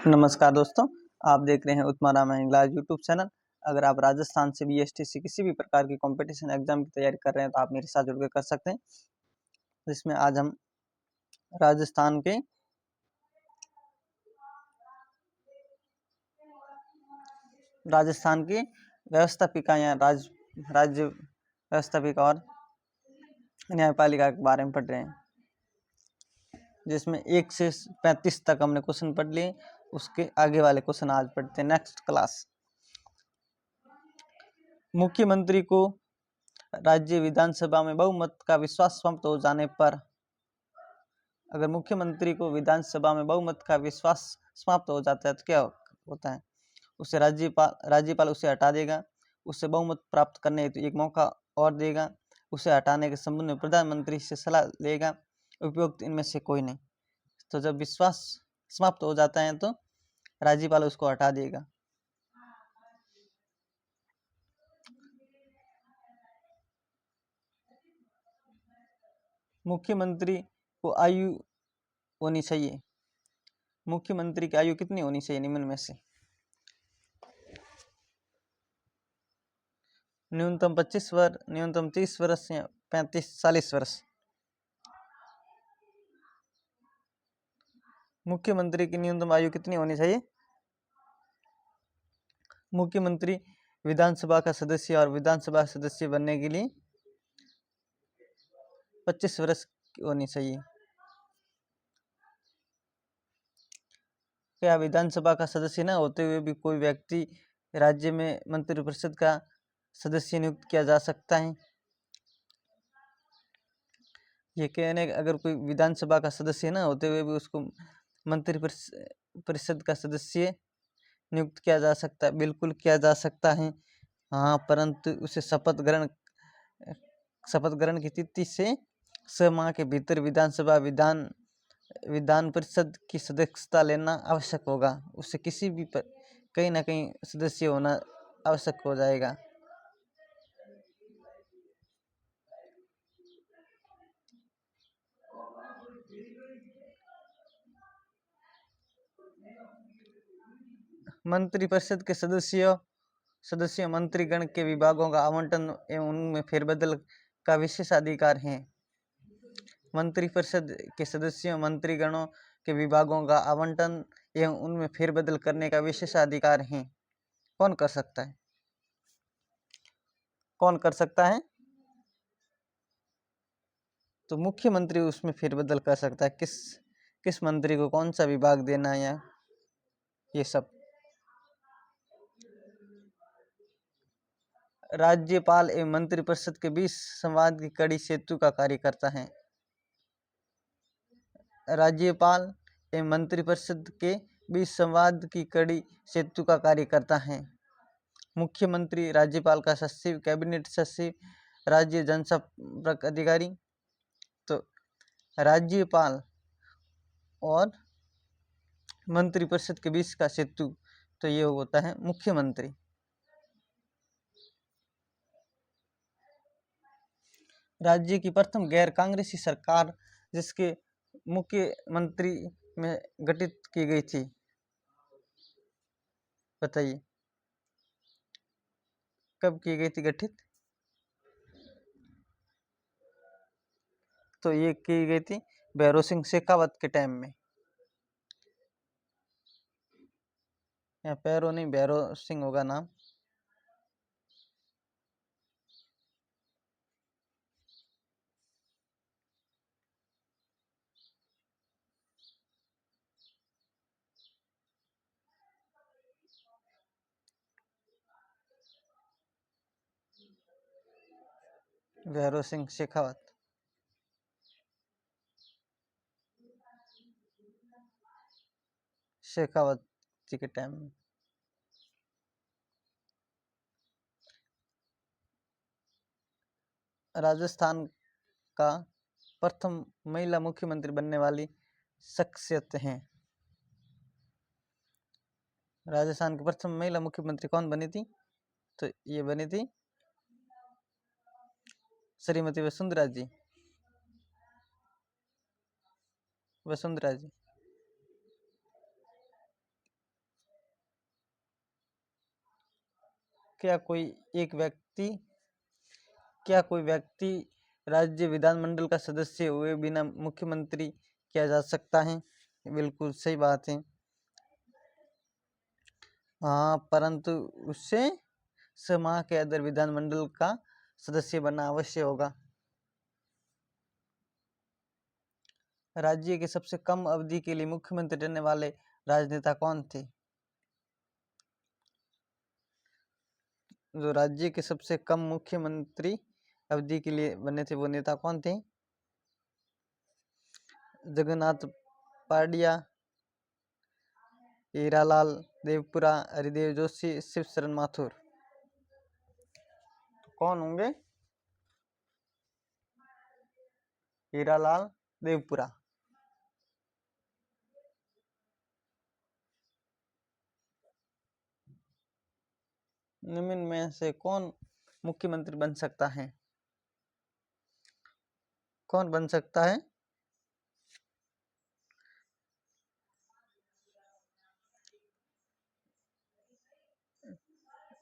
नमस्कार दोस्तों, आप देख रहे हैं उत्तम इंग्लिश यूट्यूब चैनल। अगर आप राजस्थान से बीएसटीसी किसी भी प्रकार की कंपटीशन एग्जाम की तैयारी कर रहे हैं तो आप मेरे साथ जुड़कर कर सकते हैं। जिसमें आज हम राजस्थान के व्यवस्थापिका या राज्य व्यवस्थापिका और न्यायपालिका के बारे में पढ़ रहे हैं, जिसमें 1 से 35 तक हमने क्वेश्चन पढ़ लिए। उसके आगे वाले क्वेश्चन आज पढ़ते हैं। Next class. मुख्यमंत्री को राज्य विधानसभा में बहुमत का विश्वास समाप्त हो जाने पर, अगर मुख्यमंत्री को विधानसभा में बहुमत का विश्वास समाप्त हो जाता है तो क्या होता है? उसे राज्यपाल उसे हटा देगा, उससे बहुमत प्राप्त करने हेतु एक मौका और देगा, उसे हटाने के संबंध में प्रधानमंत्री से सलाह लेगा। उपयुक्त इनमें से कोई नहीं। तो जब विश्वास समाप्त हो जाता है तो राज्यपाल उसको हटा देगा। मुख्यमंत्री को आयु होनी चाहिए। मुख्यमंत्री की आयु कितनी होनी चाहिए निम्न में से? न्यूनतम 25 वर्ष, न्यूनतम 30 वर्ष या 35-40 वर्ष। मुख्यमंत्री की न्यूनतम आयु कितनी होनी चाहिए? मुख्यमंत्री विधानसभा का सदस्य और विधानसभा सदस्य बनने के लिए 25 वर्ष होनी चाहिए। क्या विधानसभा का सदस्य न होते हुए भी कोई व्यक्ति राज्य में मंत्रिपरिषद का सदस्य नियुक्त किया जा सकता है? ये कहने अगर कोई विधानसभा का सदस्य न होते हुए भी उसको मंत्रिपरिषद का सदस्य नियुक्त किया जा सकता है? बिल्कुल किया जा सकता है। हाँ, परंतु उसे शपथ ग्रहण की तिथि से 6 माह के भीतर विधानसभा विधान परिषद की सदस्यता लेना आवश्यक होगा। उससे किसी भी कहीं ना कहीं सदस्य होना आवश्यक हो जाएगा। मंत्रिपरिषद के सदस्य मंत्रीगण के विभागों का आवंटन एवं उनमें फेरबदल का विशेषाधिकार है। मंत्रिपरिषद के सदस्यों मंत्रीगणों के विभागों का आवंटन एवं उनमें फेरबदल करने का विशेषाधिकार है। कौन कर सकता है? कौन कर सकता है? तो मुख्यमंत्री उसमें फेरबदल कर सकता है। किस मंत्री को कौन सा विभाग देना है या ये सब। राज्यपाल एवं मंत्रिपरिषद के बीच संवाद की कड़ी सेतु का कार्य करता है। राज्यपाल एवं मंत्रिपरिषद के बीच संवाद की कड़ी सेतु का कार्य करता है। मुख्यमंत्री राज्यपाल का सचिव, कैबिनेट सचिव, राज्य जनसंपर्क अधिकारी। तो राज्यपाल और मंत्रिपरिषद के बीच का सेतु तो ये होता है मुख्यमंत्री। राज्य की प्रथम गैर कांग्रेसी सरकार जिसके मुख्यमंत्री में गठित की गई थी, बताइए कब की गई थी गठित? तो ये की गई थी भैरों सिंह शेखावत के टाइम में। या पैरो नहीं, भैरों सिंह होगा नाम। भैरों सिंह शेखावत। शेखावत जी के टाइम में। राजस्थान का प्रथम महिला मुख्यमंत्री बनने वाली शख्सियत हैं। राजस्थान की प्रथम महिला मुख्यमंत्री कौन बनी थी? तो ये बनी थी श्रीमती वसुंधरा जी। वसुंधरा जी। क्या कोई व्यक्ति राज्य विधानमंडल का सदस्य हुए बिना मुख्यमंत्री किया जा सकता है? बिल्कुल सही बात है। हाँ, परंतु उससे 6 माह के अंदर विधानमंडल का सदस्य बनना अवश्य होगा। राज्य के सबसे कम अवधि के लिए मुख्यमंत्री रहने वाले राजनेता कौन थे? जो राज्य के सबसे कम मुख्यमंत्री अवधि के लिए बने थे वो नेता कौन थे? जगन्नाथ पाटिया, हीरालाल देवपुरा, हरिदेव जोशी, शिवशरण माथुर। कौन होंगे? हीरालाल देवपुरा। निम्न में से कौन मुख्यमंत्री बन सकता है? कौन बन सकता है?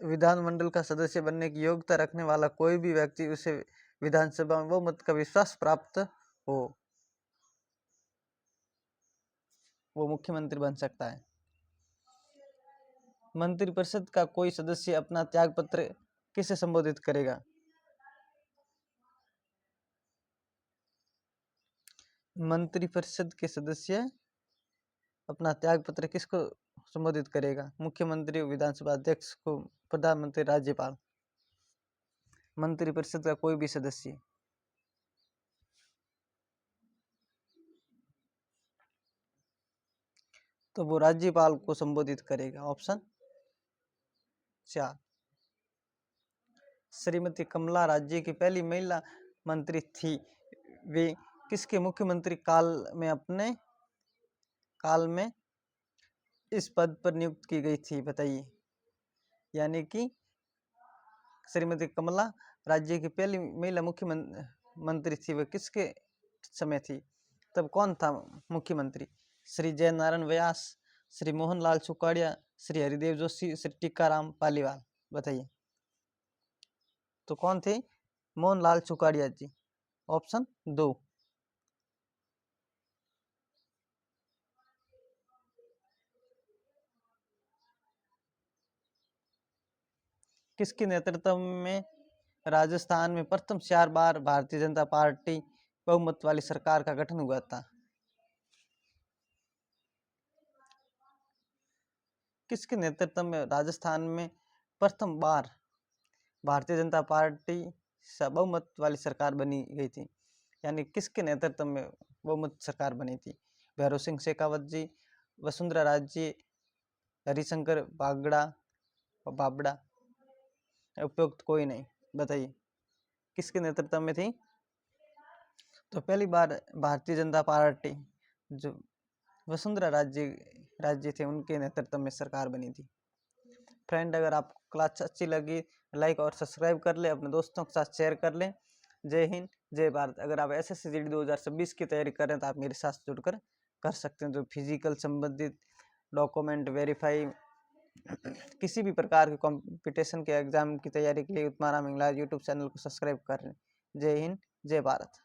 विधानमंडल का सदस्य बनने की योग्यता रखने वाला कोई भी व्यक्ति उसे विधानसभा में बहुमत का विश्वास प्राप्त हो, वो मुख्यमंत्री बन सकता है। मंत्रिपरिषद का कोई सदस्य अपना त्यागपत्र किसे संबोधित करेगा? मंत्रिपरिषद के सदस्य अपना त्यागपत्र किसको संबोधित करेगा? मुख्यमंत्री, विधानसभा अध्यक्ष को, प्रधानमंत्री, राज्यपाल। मंत्रिपरिषद का कोई भी सदस्य। तो वो राज्यपाल को संबोधित करेगा। ऑप्शन 4। श्रीमती कमला राज्य की पहली महिला मंत्री थी। वे किसके मुख्यमंत्री काल में इस पद पर नियुक्त की गई थी? बताइए। यानी कि श्रीमती कमला राज्य की पहली महिला मुख्यमंत्री थी, वह किसके समय थी? तब कौन था मुख्यमंत्री? श्री जयनारायण व्यास, श्री मोहनलाल सुखाड़िया, श्री हरिदेव जोशी, श्री टीकाराम पालीवाल। बताइए। तो कौन थे? मोहनलाल सुखाड़िया जी। ऑप्शन 2। किसके नेतृत्व में राजस्थान में प्रथम 4 बार भारतीय जनता पार्टी बहुमत वाली सरकार का गठन हुआ था? किसके नेतृत्व में राजस्थान में प्रथम बार भारतीय जनता पार्टी बहुमत वाली सरकार बनी गई थी? यानी किसके नेतृत्व में बहुमत सरकार बनी थी? भैरव सिंह शेखावत जी, वसुंधरा राजे, हरिशंकर बाबड़ा, उपयुक्त कोई नहीं। बताइए किसके नेतृत्व में थी? तो पहली बार भारतीय जनता पार्टी, जो वसुंधरा राज्य थे, उनके नेतृत्व में सरकार बनी थी। फ्रेंड, अगर आपको क्लास अच्छी लगी लाइक और सब्सक्राइब कर ले, अपने दोस्तों के साथ शेयर कर लें। जय हिंद, जय भारत। अगर आप SSC GD 2026 की तैयारी कर रहे हैं तो आप मेरे साथ जुड़कर कर सकते हैं। जो फिजिकल संबंधित डॉक्यूमेंट वेरीफाई, किसी भी प्रकार के कंपटीशन के एग्जाम की तैयारी के लिए उत्तमाराम इंग्लिश यूट्यूब चैनल को सब्सक्राइब कर लें। जय हिंद, जय भारत।